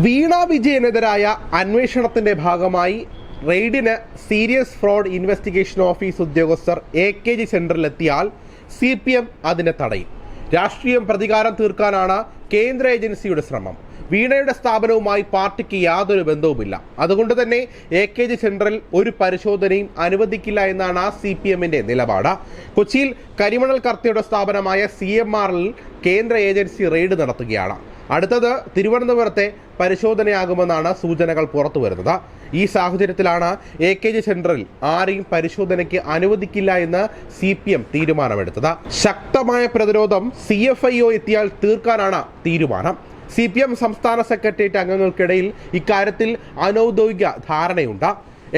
വീണ വിജയനെതിരായ അന്വേഷണത്തിന്റെ ഭാഗമായി റെയ്ഡിന് serious fraud investigation office ഉദ്യോഗസ്ഥർ AKG സെന്ററിലെത്തിയാൽ CPM അതിനെ തടയും. രാഷ്ട്രീയം പ്രതികാരം തീർക്കാനാണ് കേന്ദ്ര ഏജൻസിയുടെ ശ്രമം. വീണയുടെ സ്ഥാപനവുമായി പാർട്ടിക്ക് യാതൊരു ബന്ധവുമില്ല. അതുകൊണ്ട് തന്നെ AKG സെന്ററിൽ ഒരു പരിശോധനയും അനുവദിക്കില്ല എന്നാണ് CPMന്റെ നിലപാട്. കൊച്ചിയിൽ കരിമണൽ കർത്തയുടെ സ്ഥാപനമായ CMRൽ കേന്ദ്ര ഏജൻസി റെയ്ഡ് നടത്തുകയാണ്. അടുത്തത് തിരുവനന്തപുരത്തെ പരിശോധനയാകുമെന്നാണ് സൂചനകൾ പുറത്തുവരുന്നത്. ഈ സാഹചര്യത്തിലാണ് AKG സെന്ററിൽ ആരെയും പരിശോധനയ്ക്ക് അനുവദിക്കില്ല എന്ന് CPM തീരുമാനമെടുത്തത്. ശക്തമായ പ്രതിരോധം CFIO എത്തിയാൽ തീർക്കാനാണ് തീരുമാനം. CPM സംസ്ഥാന സെക്രട്ടേറിയറ്റ് അംഗങ്ങൾക്കിടയിൽ ഇക്കാര്യത്തിൽ അനൗദ്യോഗിക ധാരണയുണ്ട്.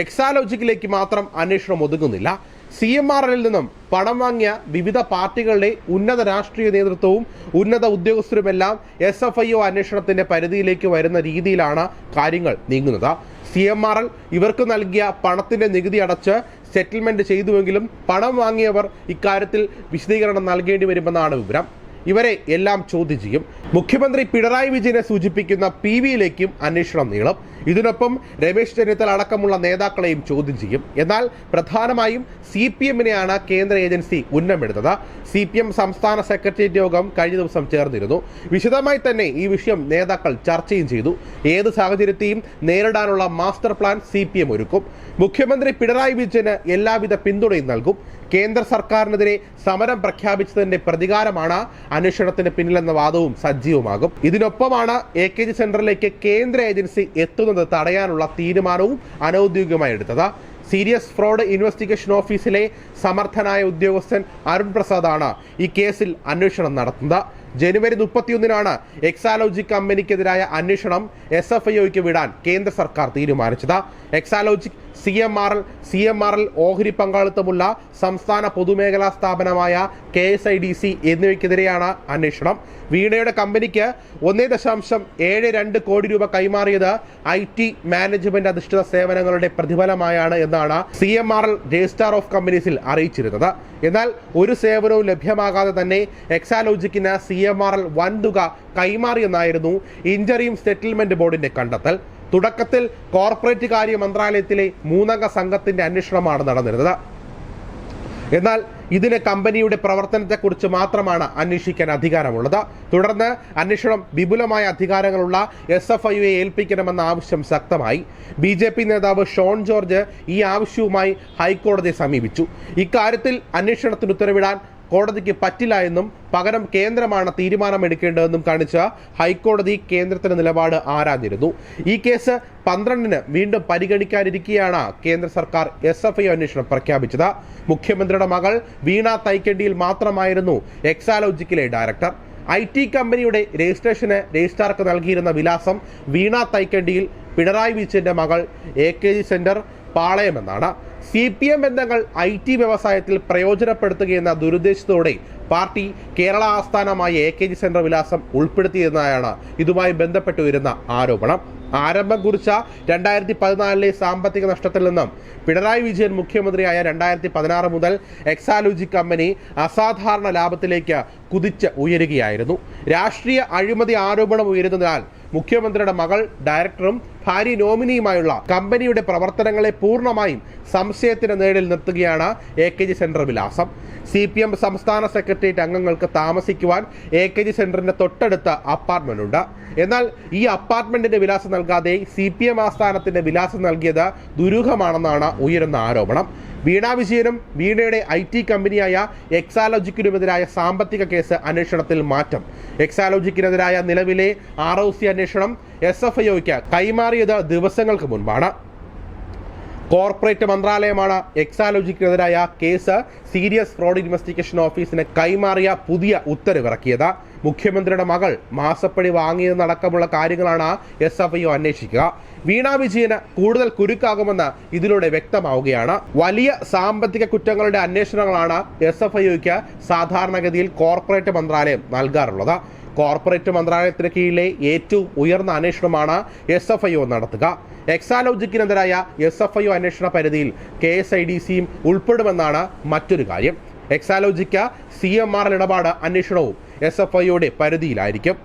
എക്സാലോജിക്കിലേക്ക് മാത്രം അന്വേഷണം ഒതുങ്ങുന്നില്ല. CMRൽ നിന്നും പണം വാങ്ങിയ വിവിധ പാർട്ടികളുടെ ഉന്നത രാഷ്ട്രീയ നേതൃത്വവും ഉന്നത ഉദ്യോഗസ്ഥരുമെല്ലാം SFIO അന്വേഷണത്തിന്റെ പരിധിയിലേക്ക് വരുന്ന രീതിയിലാണ് കാര്യങ്ങൾ നീങ്ങുന്നത്. CMRൽ ഇവർക്ക് നൽകിയ പണത്തിന്റെ നികുതി അടച്ച് സെറ്റിൽമെന്റ് ചെയ്തുവെങ്കിലും പണം വാങ്ങിയവർ ഇക്കാര്യത്തിൽ വിശദീകരണം നൽകേണ്ടി വരുമെന്നാണ് വിവരം. ഇവരെ എല്ലാം ചോദ്യം ചെയ്യും. മുഖ്യമന്ത്രി പിണറായി വിജയനെ സൂചിപ്പിക്കുന്ന PVയിലേക്കും അന്വേഷണം നീളും. ഇതിനൊപ്പം രമേശ് ചെന്നിത്തല അടക്കമുള്ള നേതാക്കളെയും ചോദ്യം ചെയ്യും. എന്നാൽ പ്രധാനമായും CPMനെയാണ് കേന്ദ്ര ഏജൻസി ഉന്നമെടുത്തത്. CPM സംസ്ഥാന സെക്രട്ടേറിയറ്റ് യോഗം കഴിഞ്ഞ ദിവസം ചേർന്നിരുന്നു. വിശദമായി തന്നെ ഈ വിഷയം നേതാക്കൾ ചർച്ചയും ചെയ്തു. ഏത് സാഹചര്യത്തെയും നേരിടാനുള്ള മാസ്റ്റർ പ്ലാൻ CPM ഒരുക്കും. മുഖ്യമന്ത്രി പിണറായി വിജയന് എല്ലാവിധ പിന്തുണയും നൽകും. കേന്ദ്ര സർക്കാരിനെതിരെ സമരം പ്രഖ്യാപിച്ചതിന്റെ പ്രതികാരമാണ് അന്വേഷണത്തിന് പിന്നിലെന്ന വാദവും സജീവമാകും. ഇതിനൊപ്പമാണ് AKG സെന്ററിലേക്ക് കേന്ദ്ര ഏജൻസി എത്തുന്നത് തടയാനുള്ള തീരുമാനവും അനൗദ്യോഗികമായി എടുത്തത്. സീരിയസ് ഫ്രോഡ് ഇൻവെസ്റ്റിഗേഷൻ ഓഫീസിലെ സമർത്ഥനായ ഉദ്യോഗസ്ഥൻ അരുൺ പ്രസാദാണ് ഈ കേസിൽ അന്വേഷണം നടത്തുന്നത്. ജനുവരി 31-നാണ് എക്സാലോജിക് കമ്പനിക്കെതിരായ അന്വേഷണം SFIOയ്ക്ക് വിടാൻ കേന്ദ്ര സർക്കാർ തീരുമാനിച്ചത്. എക്സാലോജിക് CMRൽ ഓഹരി പങ്കാളിത്തമുള്ള സംസ്ഥാന പൊതുമേഖലാ സ്ഥാപനമായ KSIDC എന്നിവയ്ക്കെതിരെയാണ് അന്വേഷണം. വീണയുടെ കമ്പനിക്ക് 1.72 കോടി രൂപ കൈമാറിയത് IT മാനേജ്മെന്റ് അധിഷ്ഠിത സേവനങ്ങളുടെ പ്രതിഫലമായാണ് എന്നാണ് CMRൽ രജിസ്ട്രാർ ഓഫ് കമ്പനീസിൽ അറിയിച്ചിരുന്നത്. എന്നാൽ ഒരു സേവനവും ലഭ്യമാകാതെ തന്നെ എക്സാലോജിക്കിന് CMRൽ വൻതുക കൈമാറിയെന്നായിരുന്നു ഇന്ററിം സെറ്റിൽമെന്റ് ബോർഡിന്റെ കണ്ടെത്തൽ. തുടക്കത്തിൽ കോർപ്പറേറ്റ് കാര്യ മന്ത്രാലയത്തിലെ 3-അംഗ സംഘത്തിന്റെ അന്വേഷണമാണ് നടന്നിരുന്നത്. എന്നാൽ ഇതിന് കമ്പനിയുടെ പ്രവർത്തനത്തെക്കുറിച്ച് മാത്രമാണ് അന്വേഷിക്കാൻ അധികാരമുള്ളത്. തുടർന്ന് അന്വേഷണം വിപുലമായ അധികാരങ്ങളുള്ള SFIOയെ ഏൽപ്പിക്കണമെന്ന ആവശ്യം ശക്തമായി. BJP നേതാവ് ഷോൺ ജോർജ് ഈ ആവശ്യവുമായി ഹൈക്കോടതിയെ സമീപിച്ചു. ഇക്കാര്യത്തിൽ അന്വേഷണത്തിന് ഉത്തരവിടാൻ കോടതിക്ക് പറ്റില്ല എന്നും പകരം കേന്ദ്രമാണ് തീരുമാനമെടുക്കേണ്ടതെന്നും കാണിച്ച് ഹൈക്കോടതി കേന്ദ്രത്തിന്റെ നിലപാട് ആരാഞ്ഞിരുന്നു. ഈ കേസ് 12-ന് വീണ്ടും പരിഗണിക്കാനിരിക്കെയാണ് കേന്ദ്ര സർക്കാർ SFIO അന്വേഷണം പ്രഖ്യാപിച്ചത്. മുഖ്യമന്ത്രിയുടെ മകൾ വീണ തൈക്കണ്ടിയിൽ മാത്രമായിരുന്നു എക്സാലോജിക്കിലെ ഡയറക്ടർ. IT കമ്പനിയുടെ രജിസ്ട്രേഷന് രജിസ്ട്രാർക്ക് നൽകിയിരുന്ന വിലാസം വീണ തൈക്കണ്ടിയിൽ, പിണറായി വിജയന്റെ മകൾ AKG സെന്റർ പാളയമെന്നാണ്. CPM ബന്ധങ്ങൾ IT വ്യവസായത്തിൽ പ്രയോജനപ്പെടുത്തുകയെന്ന ദുരുദ്ദേശത്തോടെ പാർട്ടി കേരള ആസ്ഥാനമായ AKG സെന്റർ വിലാസം ഉൾപ്പെടുത്തിയെന്നാണ് ഇതുമായി ബന്ധപ്പെട്ട് വരുന്ന ആരോപണം. ആരംഭം കുറിച്ച 2014-ലെ സാമ്പത്തിക നഷ്ടത്തിൽ നിന്നും പിണറായി വിജയൻ മുഖ്യമന്ത്രിയായ 2016 മുതൽ എക്സാലോജിക് കമ്പനി അസാധാരണ ലാഭത്തിലേക്ക് കുതിച്ച് ഉയരുകയായിരുന്നു. രാഷ്ട്രീയ അഴിമതി ആരോപണം ഉയരുന്നതിനാൽ മുഖ്യമന്ത്രിയുടെ മകൾ ഡയറക്ടറും ഭാര്യ നോമിനിയുമായുള്ള കമ്പനിയുടെ പ്രവർത്തനങ്ങളെ പൂർണ്ണമായും സംശയത്തിന് നേരിൽ നിർത്തുകയാണ് AKG സെന്റർ വിലാസം. CPM സംസ്ഥാന സെക്രട്ടേറിയറ്റ് അംഗങ്ങൾക്ക് താമസിക്കുവാൻ AKG സെന്ററിന്റെ തൊട്ടടുത്ത അപ്പാർട്ട്മെന്റ് ഉണ്ട്. എന്നാൽ ഈ അപ്പാർട്ട്മെന്റിന്റെ വിലാസം നൽകാതെ CPM ആസ്ഥാനത്തിന്റെ വിലാസം നൽകിയത് ദുരൂഹമാണെന്നാണ് ഉയരുന്ന ആരോപണം. വീണ വിജയനും വീണയുടെ IT കമ്പനിയായ എക്സാലോജിക്കിനുമെതിരായ സാമ്പത്തിക കേസ് അന്വേഷണത്തിൽ മാറ്റം. എക്സാലോജിക്കിനെതിരായ നിലവിലെ ROC അന്വേഷണം SFIOയ്ക്ക് കൈമാറിയത് ദിവസങ്ങൾക്ക് മുൻപാണ്. കോർപ്പറേറ്റ് മന്ത്രാലയമാണ് എക്സാലോജിക്കിനെതിരായ കേസ് സീരിയസ് ഫ്രോഡ് ഇൻവെസ്റ്റിഗേഷൻ ഓഫീസിന് കൈമാറിയ പുതിയ ഉത്തരവിറക്കിയത്. മുഖ്യമന്ത്രിയുടെ മകൾ മാസപ്പടി വാങ്ങിയതെന്നടക്കമുള്ള കാര്യങ്ങളാണ് SFIO അന്വേഷിക്കുക. വീണ വിജയന് കൂടുതൽ കുരുക്കാകുമെന്ന് ഇതിലൂടെ വ്യക്തമാവുകയാണ്. വലിയ സാമ്പത്തിക കുറ്റങ്ങളുടെ അന്വേഷണങ്ങളാണ് SFIOയ്ക്ക് സാധാരണഗതിയിൽ കോർപ്പറേറ്റ് മന്ത്രാലയം നൽകാറുള്ളത്. കോർപ്പറേറ്റ് മന്ത്രാലയത്തിന് കീഴിലെ ഏറ്റവും ഉയർന്ന അന്വേഷണമാണ് SFIO നടത്തുക. എക്സാലോജിക്കിനെതിരായ SFIO അന്വേഷണ പരിധിയിൽ KSIDCയും ഉൾപ്പെടുമെന്നാണ് മറ്റൊരു കാര്യം. എക്സാലോജിക്ക് CMRൽ ഇടപാട് അന്വേഷണവും SFIOയുടെ പരിധിയിലായിരിക്കും.